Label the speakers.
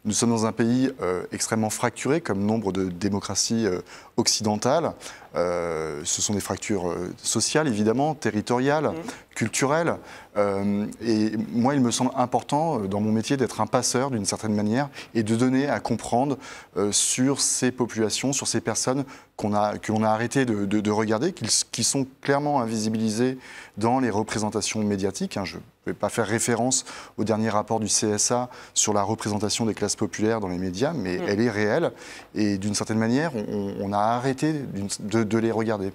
Speaker 1: Nous sommes dans un pays extrêmement fracturé, comme nombre de démocraties occidentales. Ce sont des fractures sociales, évidemment, territoriales, culturelles. Et moi, il me semble important, dans mon métier, d'être un passeur, d'une certaine manière, et de donner à comprendre sur ces populations, sur ces personnes que l'on a arrêté de regarder, qui sont clairement invisibilisées dans les représentations médiatiques. Je ne vais pas faire référence au dernier rapport du CSA sur la représentation des classes populaires dans les médias, mais elle est réelle. Et d'une certaine manière, on a arrêté de les regarder.